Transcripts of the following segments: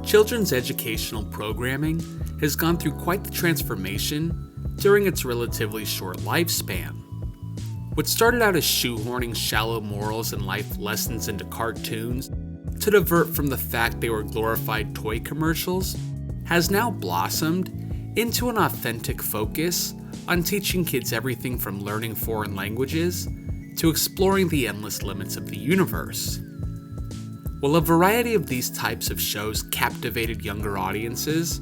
children's educational programming has gone through quite the transformation during its relatively short lifespan. What started out as shoehorning shallow morals and life lessons into cartoons to divert from the fact they were glorified toy commercials has now blossomed into an authentic focus on teaching kids everything from learning foreign languages to exploring the endless limits of the universe. While a variety of these types of shows captivated younger audiences,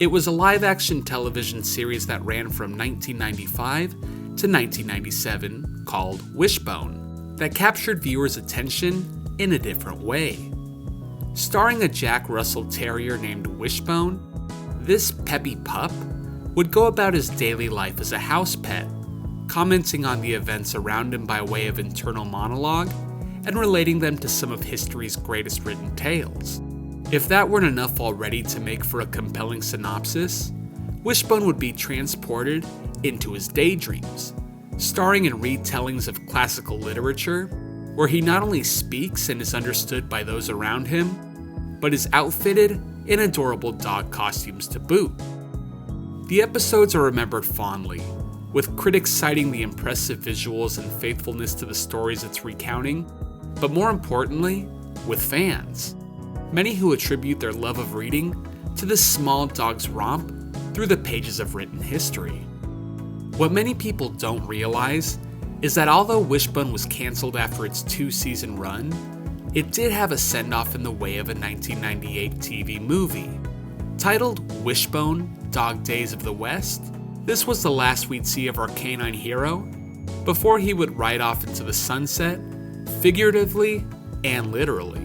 it was a live-action television series that ran from 1995 to 1997 called Wishbone that captured viewers' attention in a different way. Starring a Jack Russell Terrier named Wishbone, this peppy pup would go about his daily life as a house pet, commenting on the events around him by way of internal monologue and relating them to some of history's greatest written tales. If that weren't enough already to make for a compelling synopsis, Wishbone would be transported into his daydreams, starring in retellings of classical literature, where he not only speaks and is understood by those around him, but is outfitted in adorable dog costumes to boot. The episodes are remembered fondly, with critics citing the impressive visuals and faithfulness to the stories it's recounting, but more importantly, with fans, many who attribute their love of reading to this small dog's romp through the pages of written history. What many people don't realize is that although Wishbone was cancelled after its 2-season run, it did have a send-off in the way of a 1998 TV movie. Titled Wishbone, Dog Days of the West, this was the last we'd see of our canine hero before he would ride off into the sunset, figuratively and literally.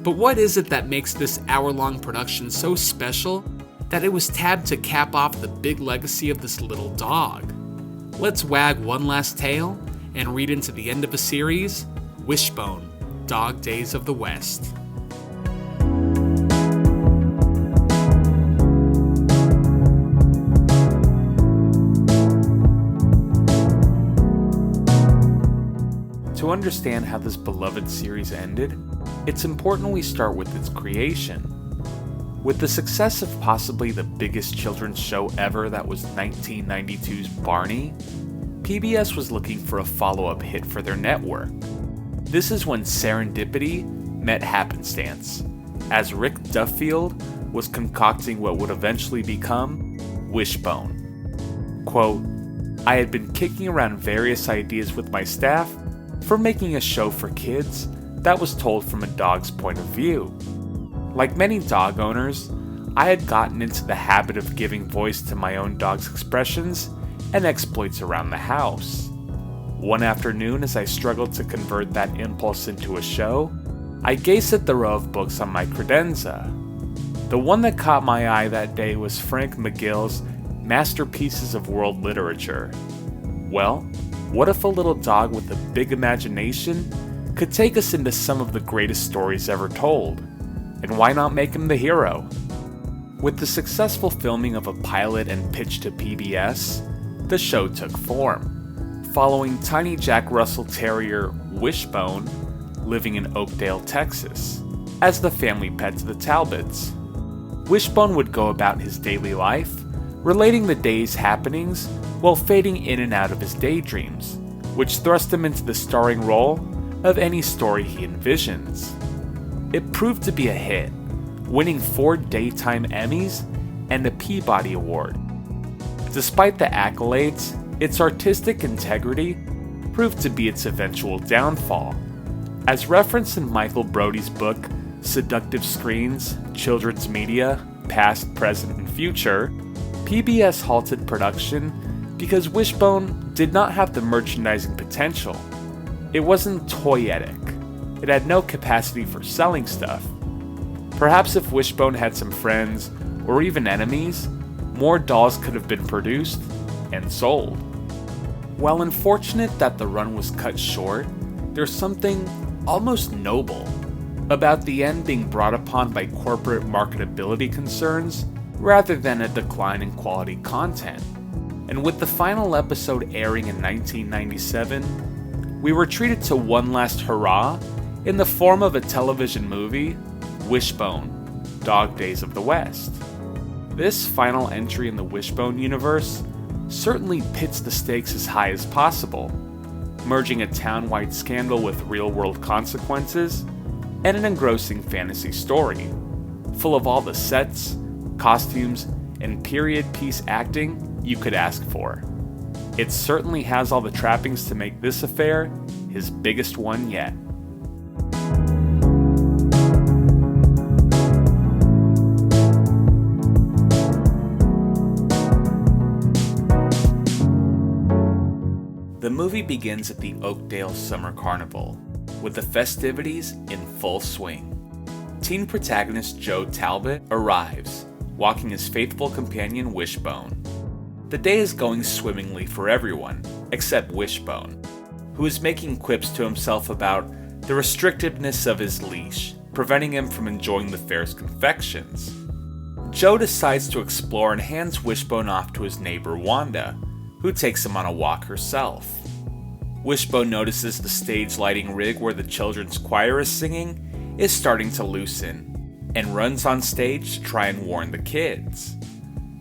But what is it that makes this hour-long production so special that it was tabbed to cap off the big legacy of this little dog? Let's wag one last tail and read into the end of a series, Wishbone, Dog Days of the West. To understand how this beloved series ended, it's important we start with its creation. With the success of possibly the biggest children's show ever that was 1992's Barney, PBS was looking for a follow-up hit for their network. This is when serendipity met happenstance, as Rick Duffield was concocting what would eventually become Wishbone. Quote, "I had been kicking around various ideas with my staff for making a show for kids that was told from a dog's point of view. Like many dog owners, I had gotten into the habit of giving voice to my own dog's expressions and exploits around the house. One afternoon, as I struggled to convert that impulse into a show, I gazed at the row of books on my credenza. The one that caught my eye that day was Frank McGill's Masterpieces of World Literature. Well, what if a little dog with a big imagination could take us into some of the greatest stories ever told? And why not make him the hero?" With the successful filming of a pilot and pitch to PBS, the show took form, following tiny Jack Russell Terrier Wishbone living in Oakdale, Texas, as the family pet to the Talbots. Wishbone would go about his daily life, relating the day's happenings while fading in and out of his daydreams, which thrust him into the starring role of any story he envisions. It proved to be a hit, winning 4 Daytime Emmys and a Peabody Award. Despite the accolades, its artistic integrity proved to be its eventual downfall. As referenced in Michael Brody's book, Seductive Screens, Children's Media, Past, Present, and Future, PBS halted production because Wishbone did not have the merchandising potential. It wasn't toyetic. It had no capacity for selling stuff. Perhaps if Wishbone had some friends, or even enemies, more dolls could have been produced and sold. While unfortunate that the run was cut short, there's something almost noble about the end being brought upon by corporate marketability concerns rather than a decline in quality content. And with the final episode airing in 1997, we were treated to one last hurrah in the form of a television movie, Wishbone, Dog Days of the West. This final entry in the Wishbone universe certainly pits the stakes as high as possible, merging a town-wide scandal with real-world consequences and an engrossing fantasy story, full of all the sets, costumes, and period piece acting you could ask for. It certainly has all the trappings to make this affair his biggest one yet. The movie begins at the Oakdale Summer Carnival, with the festivities in full swing. Teen protagonist Joe Talbot arrives, walking his faithful companion Wishbone. The day is going swimmingly for everyone, except Wishbone, who is making quips to himself about the restrictiveness of his leash, preventing him from enjoying the fair's confections. Joe decides to explore and hands Wishbone off to his neighbor Wanda, who takes him on a walk herself. Wishbone notices the stage lighting rig where the children's choir is singing is starting to loosen, and runs on stage to try and warn the kids.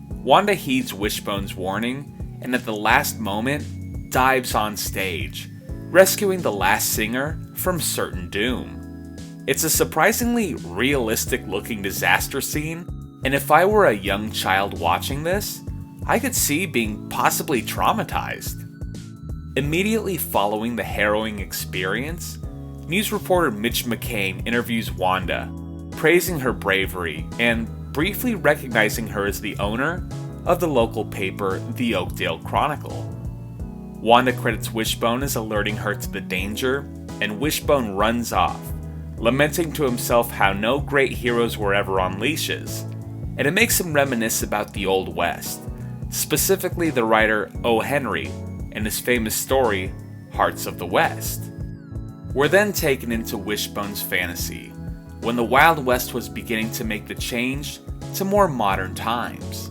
Wanda heeds Wishbone's warning, and at the last moment, dives on stage, rescuing the last singer from certain doom. It's a surprisingly realistic-looking disaster scene, and if I were a young child watching this, I could see being possibly traumatized. Immediately following the harrowing experience, news reporter Mitch McCain interviews Wanda, praising her bravery and briefly recognizing her as the owner of the local paper, the Oakdale Chronicle. Wanda credits Wishbone as alerting her to the danger, and Wishbone runs off, lamenting to himself how no great heroes were ever on leashes, and it makes him reminisce about the Old West, specifically the writer O. Henry and his famous story, Hearts of the West. We're then taken into Wishbone's fantasy, when the Wild West was beginning to make the change to more modern times,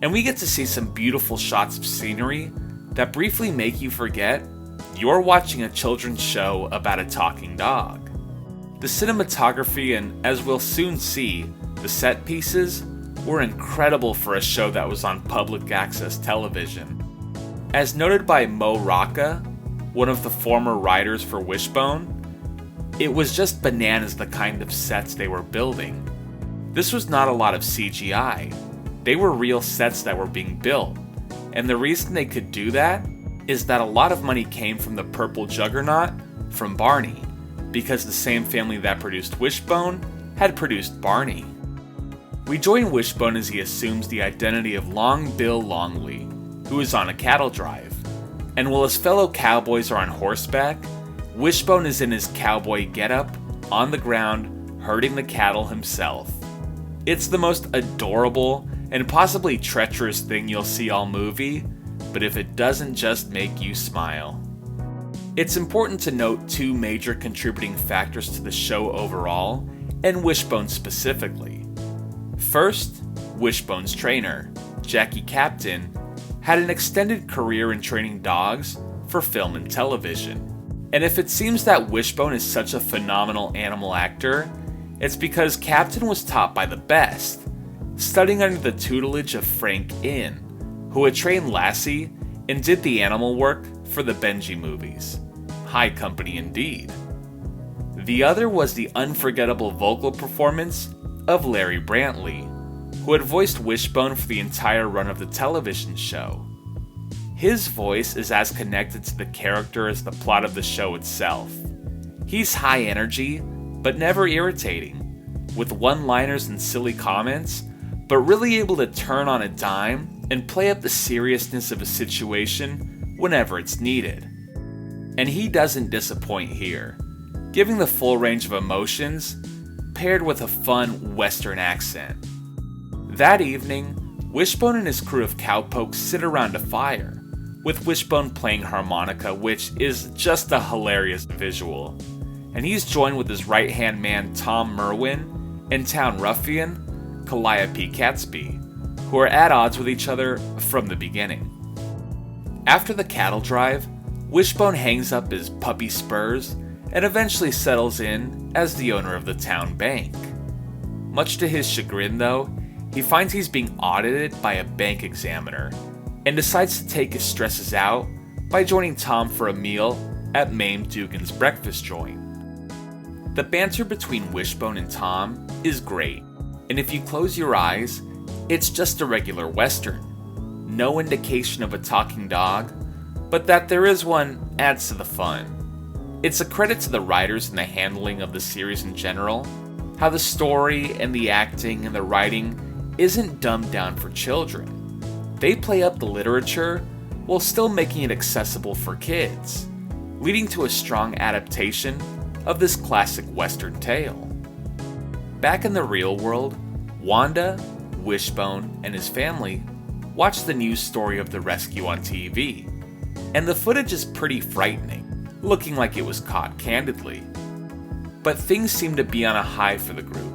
and we get to see some beautiful shots of scenery that briefly make you forget you're watching a children's show about a talking dog. The cinematography and, as we'll soon see, the set pieces were incredible for a show that was on public access television. As noted by Mo Rocca, one of the former writers for Wishbone, it was just bananas the kind of sets they were building. This was not a lot of CGI. They were real sets that were being built, and the reason they could do that is that a lot of money came from the purple juggernaut from Barney, because the same family that produced Wishbone had produced Barney. We join Wishbone as he assumes the identity of Long Bill Longley, who is on a cattle drive, and while his fellow cowboys are on horseback, Wishbone is in his cowboy getup, on the ground, herding the cattle himself. It's the most adorable and possibly treacherous thing you'll see all movie, but if it doesn't just make you smile. It's important to note two major contributing factors to the show overall, and Wishbone specifically. First, Wishbone's trainer, Jackie Captain, had an extended career in training dogs for film and television. And if it seems that Wishbone is such a phenomenal animal actor, it's because Captain was taught by the best, studying under the tutelage of Frank Inn, who had trained Lassie and did the animal work for the Benji movies. High company indeed. The other was the unforgettable vocal performance of Larry Brantley, who had voiced Wishbone for the entire run of the television show. His voice is as connected to the character as the plot of the show itself. He's high energy, but never irritating, with one-liners and silly comments, but really able to turn on a dime and play up the seriousness of a situation whenever it's needed. And he doesn't disappoint here, giving the full range of emotions, paired with a fun Western accent. That evening, Wishbone and his crew of cowpokes sit around a fire, with Wishbone playing harmonica, which is just a hilarious visual. And he's joined with his right-hand man Tom Merwin and town ruffian Calliope Catesby, who are at odds with each other from the beginning. After the cattle drive, Wishbone hangs up his puppy spurs and eventually settles in as the owner of the town bank. Much to his chagrin, though, he finds he's being audited by a bank examiner and decides to take his stresses out by joining Tom for a meal at Mame Dugan's breakfast joint. The banter between Wishbone and Tom is great, and if you close your eyes, it's just a regular Western. No indication of a talking dog, but that there is one adds to the fun. It's a credit to the writers and the handling of the series in general, how the story and the acting and the writing isn't dumbed down for children. They play up the literature while still making it accessible for kids, leading to a strong adaptation of this classic Western tale. Back in the real world, Wanda, Wishbone, and his family watch the news story of the rescue on TV, and the footage is pretty frightening, looking like it was caught candidly. But things seem to be on a high for the group,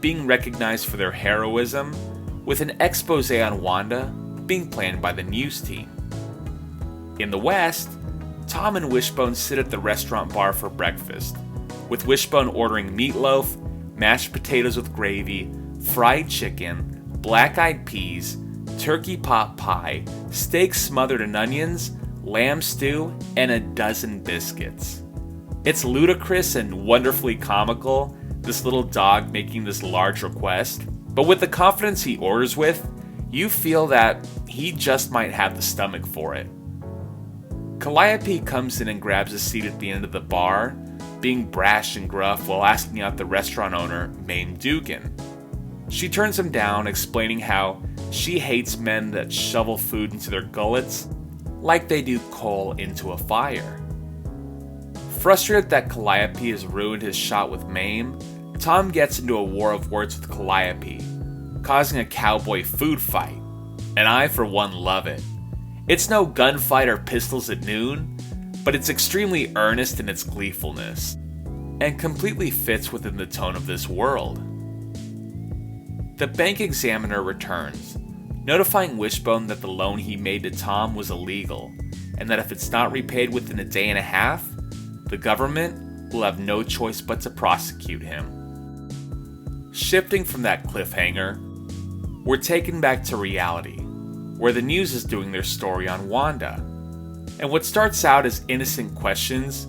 being recognized for their heroism, with an expose on Wanda being planned by the news team. In the West, Tom and Wishbone sit at the restaurant bar for breakfast, with Wishbone ordering meatloaf, mashed potatoes with gravy, fried chicken, black-eyed peas, turkey pot pie, steak smothered in onions, lamb stew, and a dozen biscuits. It's ludicrous and wonderfully comical, this little dog making this large request, but with the confidence he orders with, you feel that he just might have the stomach for it. Calliope comes in and grabs a seat at the end of the bar, being brash and gruff while asking out the restaurant owner, Mame Dugan. She turns him down, explaining how she hates men that shovel food into their gullets like they do coal into a fire. Frustrated that Calliope has ruined his shot with Mame, Tom gets into a war of words with Calliope, causing a cowboy food fight, and I for one love it. It's no gunfight or pistols at noon, but it's extremely earnest in its gleefulness, and completely fits within the tone of this world. The bank examiner returns, notifying Wishbone that the loan he made to Tom was illegal, and that if it's not repaid within a day and a half, the government will have no choice but to prosecute him. Shifting from that cliffhanger, we're taken back to reality, where the news is doing their story on Wanda, and what starts out as innocent questions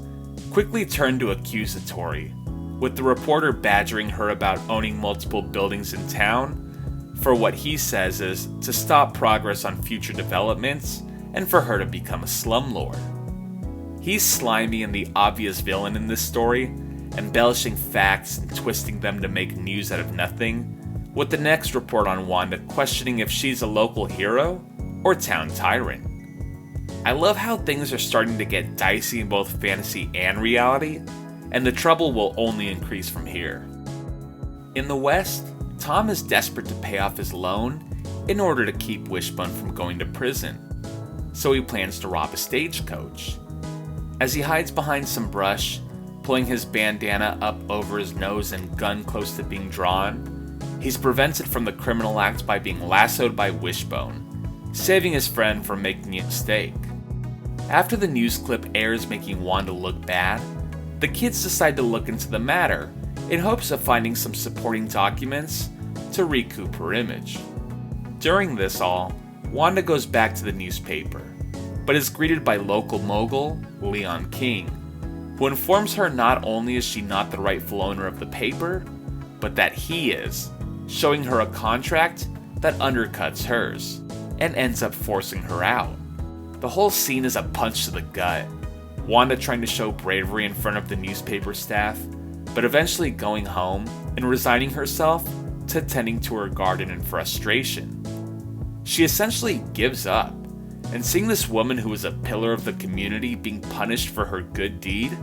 quickly turn to accusatory, with the reporter badgering her about owning multiple buildings in town for what he says is to stop progress on future developments and for her to become a slumlord. He's slimy and the obvious villain in this story, embellishing facts and twisting them to make news out of nothing, with the next report on Wanda questioning if she's a local hero or town tyrant. I love how things are starting to get dicey in both fantasy and reality, and the trouble will only increase from here. In the West, Tom is desperate to pay off his loan in order to keep Wishbone from going to prison, so he plans to rob a stagecoach. As he hides behind some brush, pulling his bandana up over his nose and gun close to being drawn, he's prevented from the criminal act by being lassoed by Wishbone, saving his friend from making a mistake. After the news clip airs making Wanda look bad, the kids decide to look into the matter in hopes of finding some supporting documents to recoup her image. During this all, Wanda goes back to the newspaper, but is greeted by local mogul Leon King, who informs her not only is she not the rightful owner of the paper, but that he is, showing her a contract that undercuts hers, and ends up forcing her out. The whole scene is a punch to the gut, Wanda trying to show bravery in front of the newspaper staff, but eventually going home and resigning herself to tending to her garden in frustration. She essentially gives up, and seeing this woman who is a pillar of the community being punished for her good deed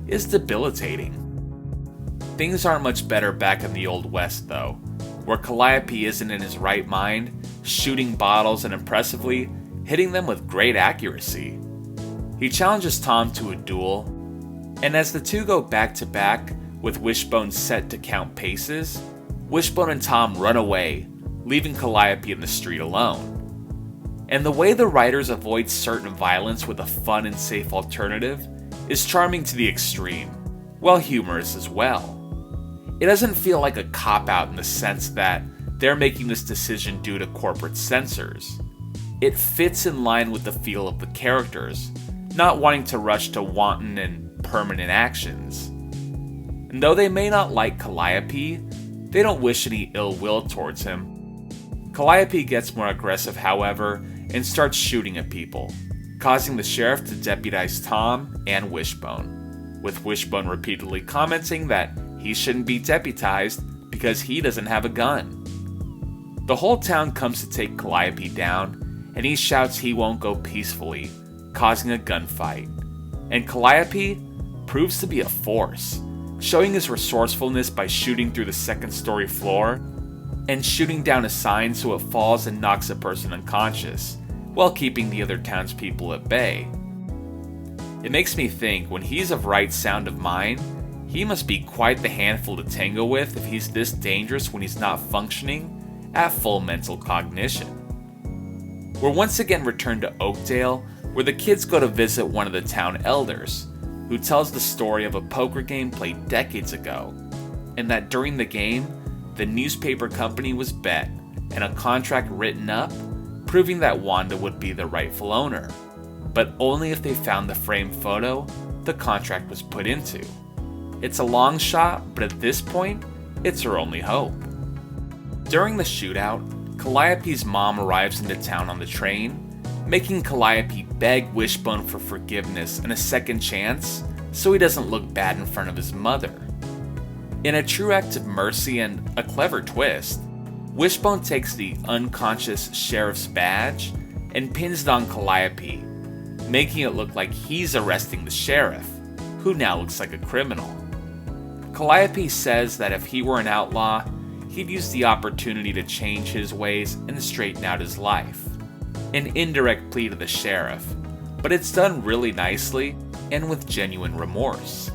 is debilitating. Things aren't much better back in the Old West though, where Calliope isn't in his right mind, shooting bottles and impressively hitting them with great accuracy. He challenges Tom to a duel, and as the two go back to back with Wishbone set to count paces, Wishbone and Tom run away, leaving Calliope in the street alone. And the way the writers avoid certain violence with a fun and safe alternative is charming to the extreme, while humorous as well. It doesn't feel like a cop-out in the sense that they're making this decision due to corporate censors. It fits in line with the feel of the characters, not wanting to rush to wanton and permanent actions. And though they may not like Calliope, they don't wish any ill will towards him. Calliope gets more aggressive, however, and starts shooting at people, causing the sheriff to deputize Tom and Wishbone, with Wishbone repeatedly commenting that he shouldn't be deputized because he doesn't have a gun. The whole town comes to take Calliope down, and he shouts he won't go peacefully, causing a gunfight. And Calliope proves to be a force, showing his resourcefulness by shooting through the second-story floor and shooting down a sign so it falls and knocks a person unconscious, while keeping the other townspeople at bay. It makes me think, when he's of right sound of mind, he must be quite the handful to tango with if he's this dangerous when he's not functioning at full mental cognition. We're once again returned to Oakdale, where the kids go to visit one of the town elders, who tells the story of a poker game played decades ago, and that during the game, the newspaper company was bet and a contract written up proving that Wanda would be the rightful owner, but only if they found the framed photo the contract was put into. It's a long shot, but at this point, it's her only hope. During the shootout, Calliope's mom arrives into town on the train, making Calliope beg Wishbone for forgiveness and a second chance so he doesn't look bad in front of his mother. In a true act of mercy and a clever twist, Wishbone takes the unconscious sheriff's badge and pins it on Calliope, making it look like he's arresting the sheriff, who now looks like a criminal. Calliope says that if he were an outlaw, he'd use the opportunity to change his ways and straighten out his life. An indirect plea to the sheriff, but it's done really nicely and with genuine remorse.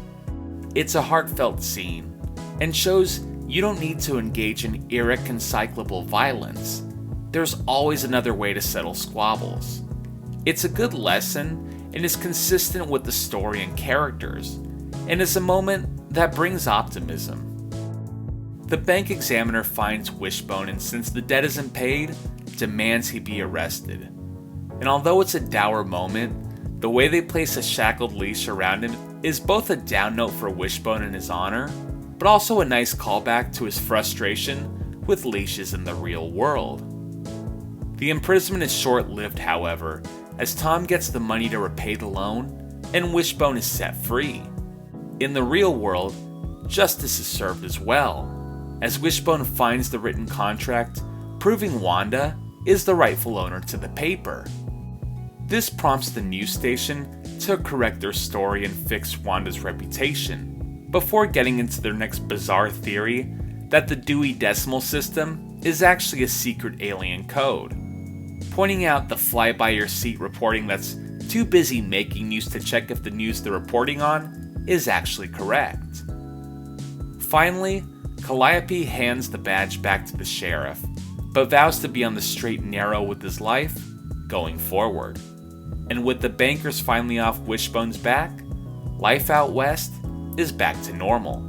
It's a heartfelt scene, and shows you don't need to engage in irreconcilable violence. There's always another way to settle squabbles. It's a good lesson and is consistent with the story and characters, and is a moment that brings optimism. The bank examiner finds Wishbone, and since the debt isn't paid, demands he be arrested. And although it's a dour moment, the way they place a shackled leash around him is both a down note for Wishbone and his honor, but also a nice callback to his frustration with leashes in the real world. The imprisonment is short-lived, however, as Tom gets the money to repay the loan, and Wishbone is set free. In the real world, justice is served as well, as Wishbone finds the written contract proving Wanda is the rightful owner to the paper. This prompts the news station to correct their story and fix Wanda's reputation, before getting into their next bizarre theory that the Dewey Decimal System is actually a secret alien code, pointing out the fly-by-your-seat reporting that's too busy making news to check if the news they're reporting on is actually correct. Finally, Calliope hands the badge back to the sheriff, but vows to be on the straight and narrow with his life going forward. And with the bankers finally off Wishbone's back, life out west is back to normal.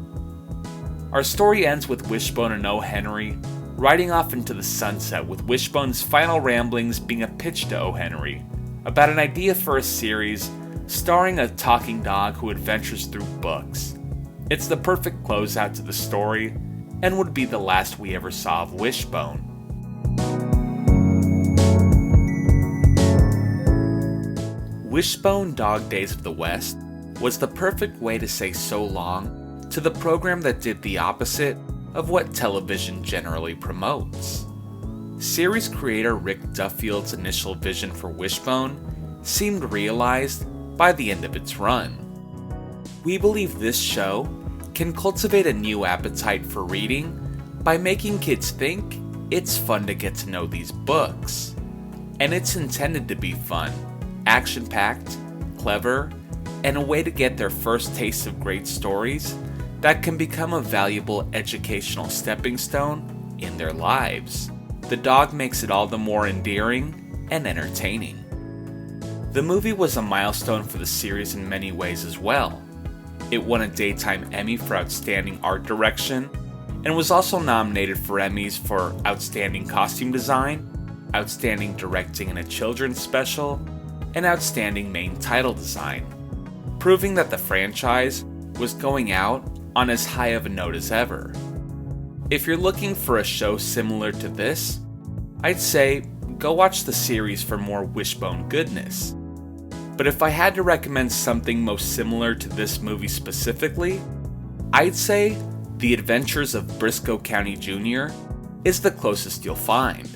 Our story ends with Wishbone and O. Henry riding off into the sunset, with Wishbone's final ramblings being a pitch to O. Henry about an idea for a series starring a talking dog who adventures through books. It's the perfect closeout to the story, and would be the last we ever saw of Wishbone. Wishbone Dog Days of the West was the perfect way to say so long to the program that did the opposite of what television generally promotes. Series creator Rick Duffield's initial vision for Wishbone seemed realized by the end of its run. We believe this show can cultivate a new appetite for reading by making kids think it's fun to get to know these books. And it's intended to be fun, action-packed, clever, and a way to get their first taste of great stories that can become a valuable educational stepping stone in their lives. The dog makes it all the more endearing and entertaining. The movie was a milestone for the series in many ways as well. It won a Daytime Emmy for Outstanding Art Direction, and was also nominated for Emmys for Outstanding Costume Design, Outstanding Directing in a Children's Special, and Outstanding Main Title Design, proving that the franchise was going out on as high of a note as ever. If you're looking for a show similar to this, I'd say go watch the series for more Wishbone goodness. But if I had to recommend something most similar to this movie specifically, I'd say The Adventures of Briscoe County Jr. is the closest you'll find.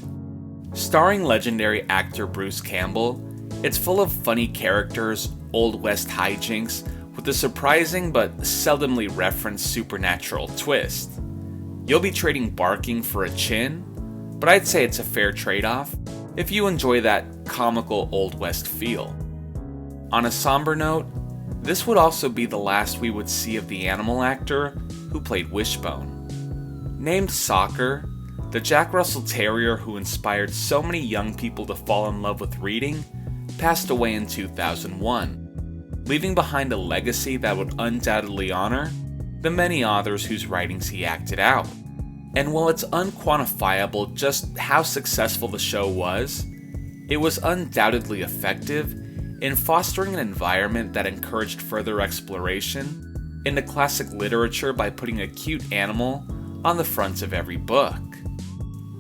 Starring legendary actor Bruce Campbell, it's full of funny characters, Old West hijinks, with a surprising but seldomly referenced supernatural twist. You'll be trading barking for a chin, but I'd say it's a fair trade-off if you enjoy that comical Old West feel. On a somber note, this would also be the last we would see of the animal actor who played Wishbone. Named Soccer, the Jack Russell Terrier who inspired so many young people to fall in love with reading, passed away in 2001, leaving behind a legacy that would undoubtedly honor the many authors whose writings he acted out. And while it's unquantifiable just how successful the show was, it was undoubtedly effective in fostering an environment that encouraged further exploration into classic literature by putting a cute animal on the front of every book.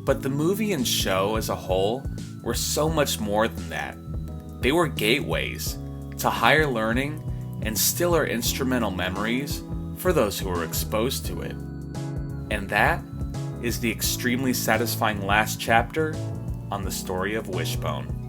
But the movie and show as a whole were so much more than that. They were gateways to higher learning and still are instrumental memories for those who were exposed to it. And that is the extremely satisfying last chapter on the story of Wishbone.